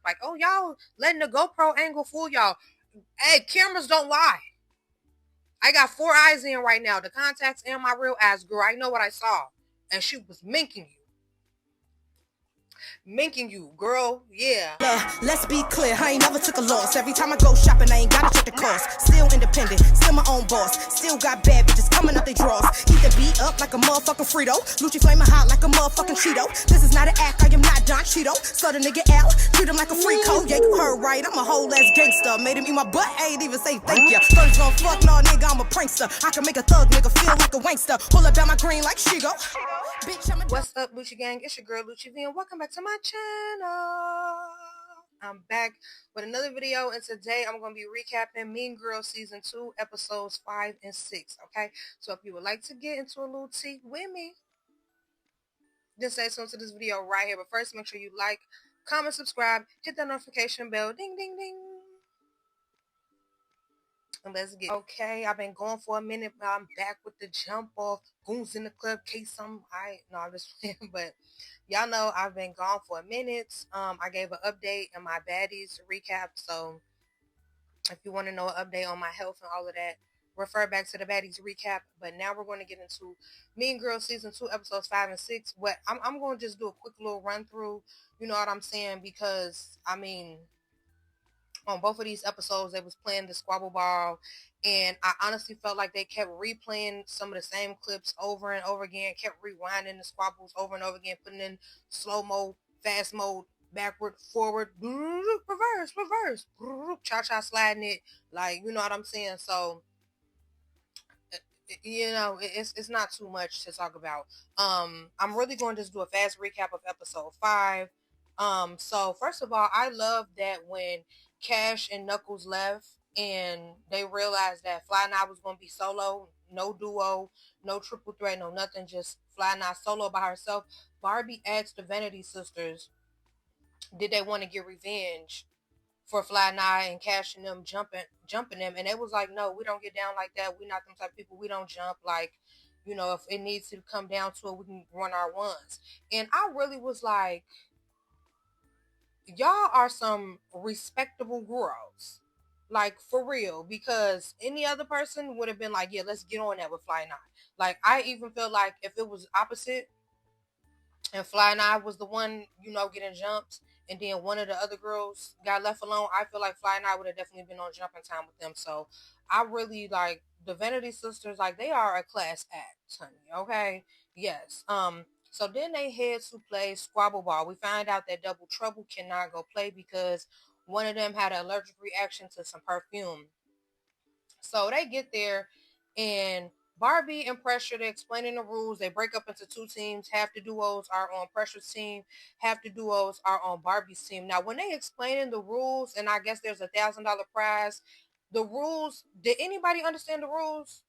Like, oh, y'all letting the GoPro angle fool y'all. Hey, cameras don't lie. I got 4 eyes in right now, the contacts and my real eyes, girl. I know what I saw. And she was minking you. Minking you, girl. Yeah. Let's be clear, I ain't never took a loss. Every time I go shopping, I ain't gotta check the cost. Still independent, still my own boss. Still got bad bitches coming up they drawers. Keep the beat up like a motherfucking Frito. Lucci flaming hot like a motherfucking Cheeto. This is not an act, I am not Don Cheeto. So the nigga L, treat him like a free code. Yeah, you heard right, I'm a whole ass gangster. Made him eat my butt, I ain't even say thank ya. Thought he's gon' fuck, no nigga, I'm a prankster. I can make a thug nigga feel like a wankster. Pull up down my green like Shigo. Bitch, what's up, Lucci Gang? It's your girl, Lucci V, and welcome back to my channel. I'm back with another video, and today I'm going to be recapping Mean Girls Season 2, Episodes 5 and 6, okay? So if you would like to get into a little tea with me, then stay tuned to this video right here. But first, make sure you like, comment, subscribe, hit that notification bell, ding, ding, ding. And let's get okay. I've been going for a minute, but I'm back with the jump off. Goons in the club, case I'm just playing, but y'all know I've been gone for a minute. I gave an update in my baddies recap, so if you want to know an update on my health and all of that, refer back to the baddies recap. But now we're going to get into Mean Girls Season 2, Episodes 5 and 6. What I'm going to just do a quick little run through, you know what I'm saying, because I mean, on both of these episodes, they was playing the Squabble Ball, and I honestly felt like they kept replaying some of the same clips over and over again, kept rewinding the squabbles over and over again, putting in slow-mo, fast mode, backward, forward, reverse, cha-cha sliding it, like, you know what I'm saying? So, you know, it's not too much to talk about. I'm really going to just do a fast recap of episode 5. So first of all, I love that when Cash and Knuckles left and they realized that Fly Night was going to be solo, no duo, no triple threat, no nothing, just Fly Night solo by herself. Barbie asked the Vanity Sisters, did they want to get revenge for Fly Night and Cash and them jumping them, and they was like, no, we don't get down like that. We're not them type of people. We don't jump. Like, you know, if it needs to come down to it, we can run our ones. And I really was like, y'all are some respectable girls, like for real, because any other person would have been like, yeah, let's get on that with Fly Night. Like, I even feel like if it was opposite and Fly Night was the one, you know, getting jumped, and then one of the other girls got left alone, I feel like Fly Night would have definitely been on jumping time with them. So I really like the Vanity Sisters. Like, they are a class act, honey. Okay, yes. So then they head to play Squabble Ball. We find out that Double Trouble cannot go play because one of them had an allergic reaction to some perfume. So they get there, and Barbie and Pressure, they're explaining the rules. They break up into 2 teams. Half the duos are on Pressure's team. Half the duos are on Barbie's team. Now, when they explaining the rules, and I guess there's $1,000 prize, the rules, did anybody understand the rules?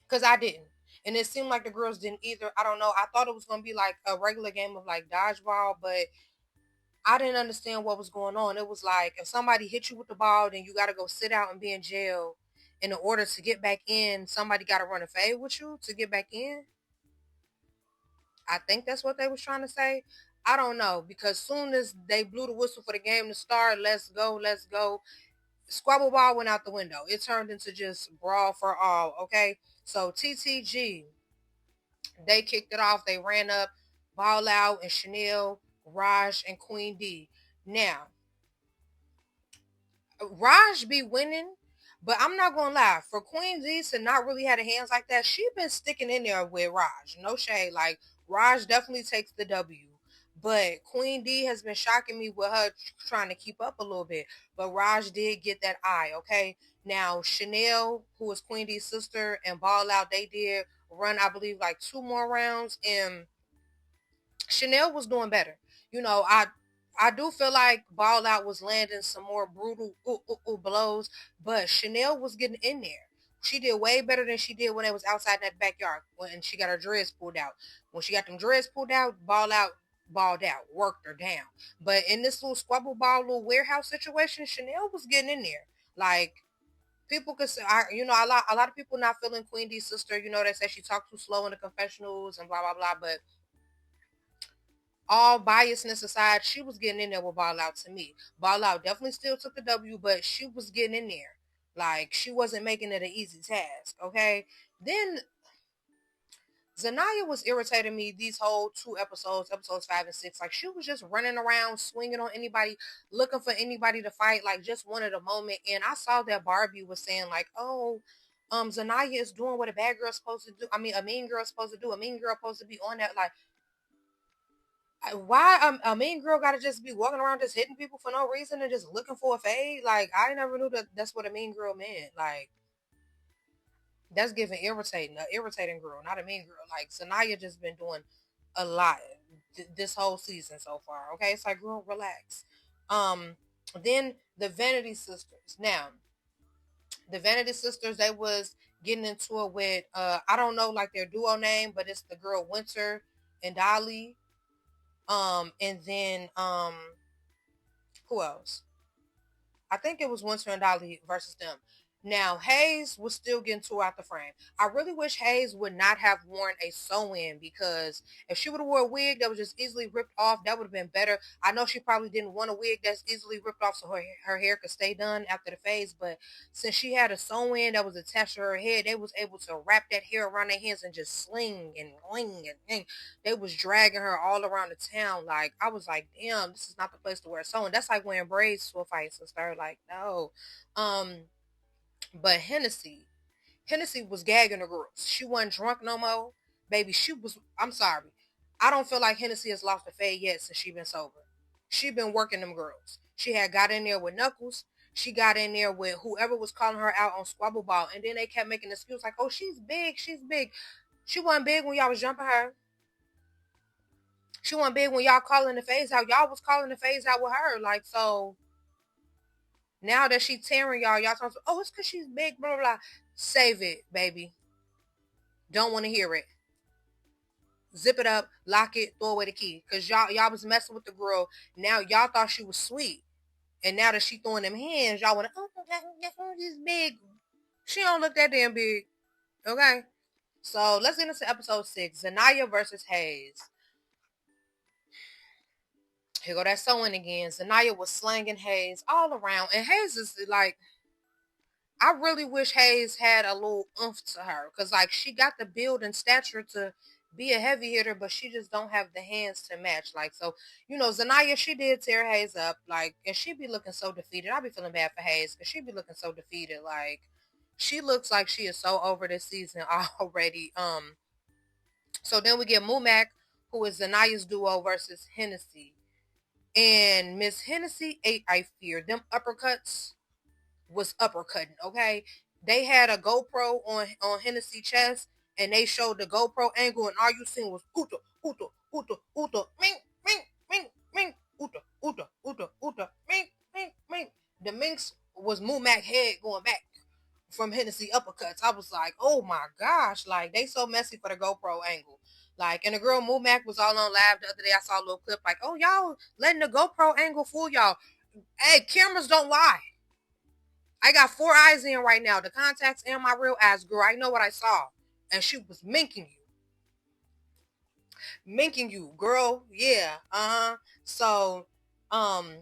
Because I didn't. And it seemed like the girls didn't either. I don't know. I thought it was going to be like a regular game of like dodgeball, but I didn't understand what was going on. It was like, if somebody hit you with the ball, then you got to go sit out and be in jail. And in order to get back in, somebody got to run a fade with you to get back in. I think that's what they was trying to say. I don't know, because soon as they blew the whistle for the game to start, let's go, Squabble Ball went out the window. It turned into just brawl for all, okay? So TTG, they kicked it off. They ran up, Ball Out, and Chanel, Raj, and Queen D. Now, Raj be winning, but I'm not gonna lie. For Queen D to not really have the hands like that, she been sticking in there with Raj. No shade. Like, Raj definitely takes the W. But Queen D has been shocking me with her trying to keep up a little bit. But Raj did get that eye, okay? Now, Chanel, who is Queen D's sister, and Ball Out, they did run, I believe, like 2 more rounds. And Chanel was doing better. You know, I do feel like Ball Out was landing some more brutal blows, but Chanel was getting in there. She did way better than she did when it was outside that backyard when she got her dreads pulled out. When she got them dreads pulled out, Ball Out balled out, worked her down. But in this little Squabble Ball, little warehouse situation, Chanel was getting in there. Like, people could say, you know, a lot of people not feeling Queen D's sister. You know, they say she talked too slow in the confessionals and blah, blah, blah. But all biasness aside, she was getting in there with Ball Out to me. Ball Out definitely still took the W, but she was getting in there. Like, she wasn't making it an easy task, okay? Then Zanaya was irritating me these whole two episodes, episodes 5 and 6. Like, she was just running around, swinging on anybody, looking for anybody to fight, like, just wanted a moment. And I saw that Barbie was saying, like, oh, Zanaya is doing what a bad girl's supposed to do. I mean, a mean girl's supposed to do. A mean girl supposed to be on that. Like, why a mean girl gotta just be walking around just hitting people for no reason and just looking for a fade? Like, I never knew that that's what a mean girl meant. Like, that's giving irritating, a irritating girl, not a mean girl. Like, Sanaya just been doing a lot this whole season so far. Okay, it's like, girl, relax. Um, then the Vanity Sisters. Now, the Vanity Sisters, they was getting into it with I don't know like their duo name, but it's the girl Winter and Dolly. And then who else? I think it was Winter and Dolly versus them. Now, Hayes was still getting tore out the frame. I really wish Hayes would not have worn a sew-in, because if she would have wore a wig that was just easily ripped off, that would have been better. I know she probably didn't want a wig that's easily ripped off so her hair could stay done after the phase, but since she had a sew-in that was attached to her head, they was able to wrap that hair around their hands and just sling and wing and they was dragging her all around the town. Like, I was like, damn, this is not the place to wear sewing. That's like wearing braids to a fight, sister. Like, no. But Hennessy was gagging the girls. She wasn't drunk no more. Baby, she was, I'm sorry. I don't feel like Hennessy has lost a fade yet since she been sober. She been working them girls. She had got in there with Knuckles. She got in there with whoever was calling her out on Squabble Ball. And then they kept making excuses like, oh, she's big. She's big. She wasn't big when y'all was jumping her. She wasn't big when y'all calling the phase out. Y'all was calling the phase out with her. Like, so now that she tearing y'all talking, oh, it's because she's big, blah, blah, blah. Save it, baby. Don't want to hear it. Zip it up, lock it, throw away the key. Because y'all was messing with the girl. Now y'all thought she was sweet. And now that she throwing them hands, y'all want to, oh, she's big. She don't look that damn big. Okay? So let's get into episode 6. Zanaya versus Hayes. Here go that sewing again. Zanaya was slanging Hayes all around. And Hayes is like, I really wish Hayes had a little oomph to her. Because, like, she got the build and stature to be a heavy hitter, but she just don't have the hands to match. Like, so, you know, Zanaya, she did tear Hayes up. Like, and she be looking so defeated. I be feeling bad for Hayes because she be looking so defeated. Like, she looks like she is so over this season already. So then we get Mumac, who is Zanaya's duo versus Hennessy. And Miss Hennessy ate, I fear. Them uppercuts was uppercutting, okay? They had a GoPro on Hennessy chest, and they showed the GoPro angle, and all you seen was Uta, Uta, Uta, Uta, ming, ming, ming, ming, Uta, Uta, Uta, Uta, ming, ming, ming. The minx was Mumac head going back from Hennessy uppercuts. I was like, oh my gosh, like, they so messy for the GoPro angle. Like, and the girl Mumac was all on live the other day. I saw a little clip like, oh, y'all letting the GoPro angle fool y'all. Hey, cameras don't lie. I got 4 eyes in right now. The contacts and my real eyes, girl. I know what I saw. And she was minking you. Minking you, girl. Yeah. So, um,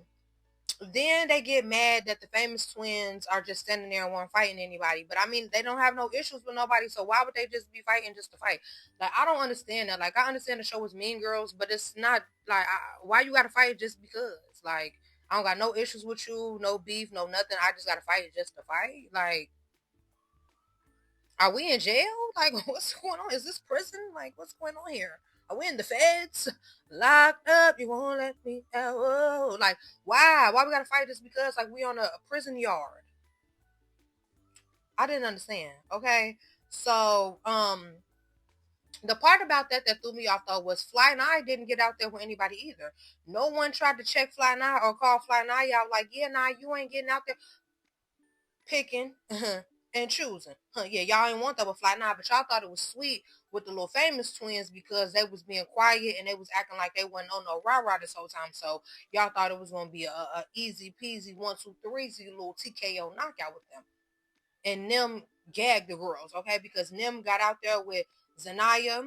then they get mad that the famous twins are just standing there and weren't fighting anybody. But I mean, they don't have no issues with nobody, so why would they just be fighting just to fight? Like, I don't understand that. Like, I understand the show was Mean Girls, but it's not like, why you gotta fight just because? Like, I don't got no issues with you, no beef, no nothing. I just gotta fight just to fight. Like, are we in jail? Like, what's going on? Is this prison? Like, what's going on here? Are we in the feds? Locked up, you won't let me out. Oh, like, why? Why we gotta fight just because? Like, we on a prison yard. I didn't understand. Okay. So, the part about that threw me off though was Fly Nye didn't get out there with anybody either. No one tried to check Fly Nye or call Fly Nye out like, yeah, nah, you ain't getting out there picking and choosing. Yeah, y'all ain't want that with Fly Nye, but y'all thought it was sweet with the little famous twins because they was being quiet and they was acting like they wasn't on no rah-rah this whole time. So y'all thought it was gonna be a easy peasy 1, 2, 3 little TKO knockout with them. And them gagged the girls, okay? Because them got out there with Zanaya,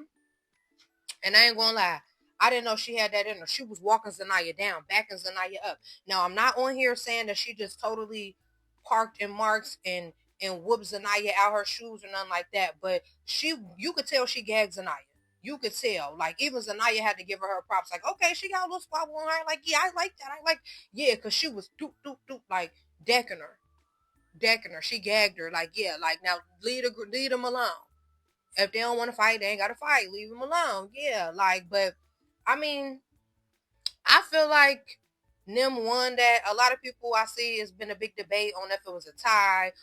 and I ain't gonna lie, I didn't know she had that in her. She was walking Zanaya down, backing Zanaya up. Now I'm not on here saying that she just totally parked and marks and whooped Zanaya out her shoes or nothing like that. But you could tell she gagged Zanaya. You could tell. Like even Zanaya had to give her props. Like okay, she got a little squabble on her. Like yeah, I like that. I like yeah, cause she was doop doop doop like decking her, decking her. She gagged her. Like yeah, like now leave them alone. If they don't want to fight, they ain't got to fight. Leave them alone. Yeah, like but I mean I feel like Nim won that. A lot of people I see has been a big debate on if it was a tie.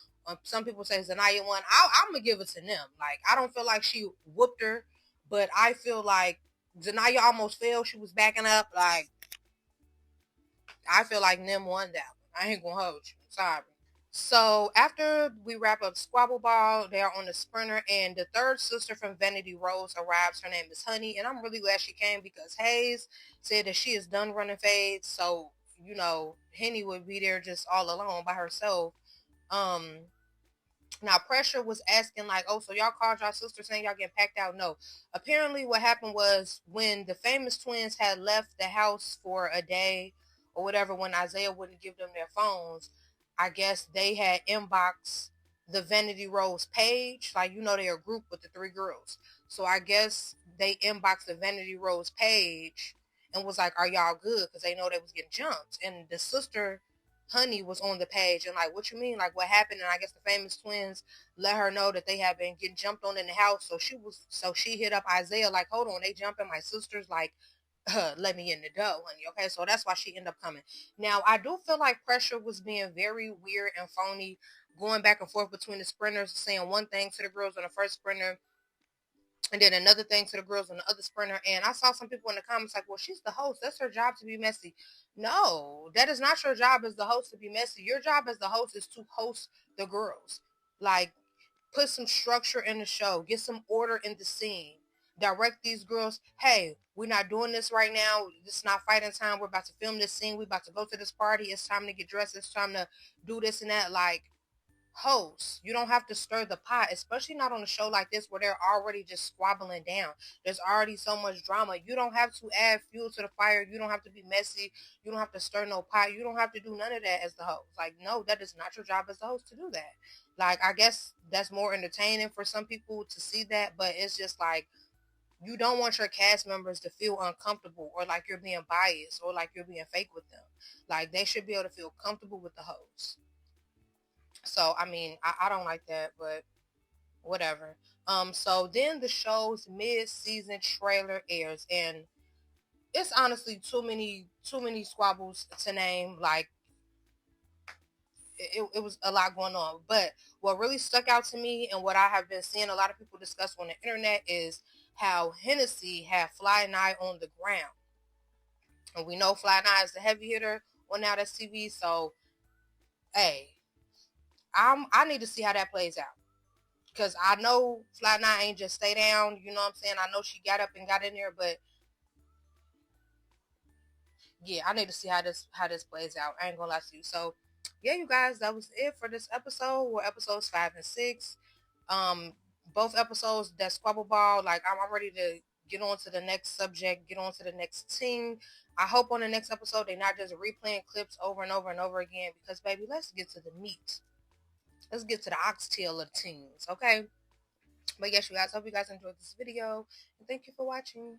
Some people say Zanaya won. I'm gonna give it to Nim. Like I don't feel like she whooped her, but I feel like Zanaya almost fell. She was backing up. Like I feel like Nim won that one. I ain't gonna hold you. Sorry. So after we wrap up Squabble Ball, they are on the sprinter, and the third sister from Vanity Rose arrives. Her name is Honey, and I'm really glad she came because Hayes said that she is done running fades. So Henny would be there just all alone by herself. Um, Now, Pressure was asking, like, oh, so y'all called y'all sister saying y'all getting packed out? No. Apparently, what happened was when the famous twins had left the house for a day or whatever, when Isaiah wouldn't give them their phones, I guess they had inboxed the Vanity Rose page. Like, they're a group with the three girls. So I guess they inboxed the Vanity Rose page and was like, are y'all good? Because they know they was getting jumped. And the sister Honey was on the page and like, what you mean? Like, what happened? And I guess the famous twins let her know that they had been getting jumped on in the house. So she hit up Isaiah like, hold on, they jumping my sisters. Like, let me in the door, honey. Okay, so that's why she ended up coming. Now, I do feel like Pressure was being very weird and phony, going back and forth between the sprinters, saying one thing to the girls on the first sprinter and then another thing to the girls on the other sprinter. And I saw some people in the comments like, well, she's the host. That's her job to be messy. No, that is not your job as the host to be messy. Your job as the host is to host the girls. Like, put some structure in the show. Get some order in the scene. Direct these girls. Hey, we're not doing this right now. This is not fighting time. We're about to film this scene. We're about to go to this party. It's time to get dressed. It's time to do this and that. Like, host. You don't have to stir the pot, especially not on a show like this where they're already just squabbling down. There's already so much drama. You don't have to add fuel to the fire. You don't have to be messy. You don't have to stir no pot. You don't have to do none of that as the host. Like, no, that is not your job as the host to do that. Like, I guess that's more entertaining for some people to see that, but it's just like, you don't want your cast members to feel uncomfortable or like you're being biased or like you're being fake with them. Like, they should be able to feel comfortable with the host. So I mean, I don't like that, but whatever. So then the show's mid-season trailer airs, and it's honestly too many squabbles to name. Like it was a lot going on. But what really stuck out to me and what I have been seeing a lot of people discuss on the internet is how Hennessy had Fly Nye on the ground. And we know Fly Nye is the heavy hitter on Now That's TV. So hey, I need to see how that plays out. Because I know Fly Night ain't just stay down, you know what I'm saying? I know she got up and got in there, but yeah, I need to see how this plays out. I ain't gonna lie to you. So yeah, you guys, that was it for this episode. Or episodes 5 and 6. Um, both episodes that Squabble Ball, like I'm ready to get on to the next subject, get on to the next team. I hope on the next episode they're not just replaying clips over and over and over again because baby, let's get to the meat. Let's get to the oxtail of teams, okay? But yes, you guys, hope you guys enjoyed this video. And thank you for watching.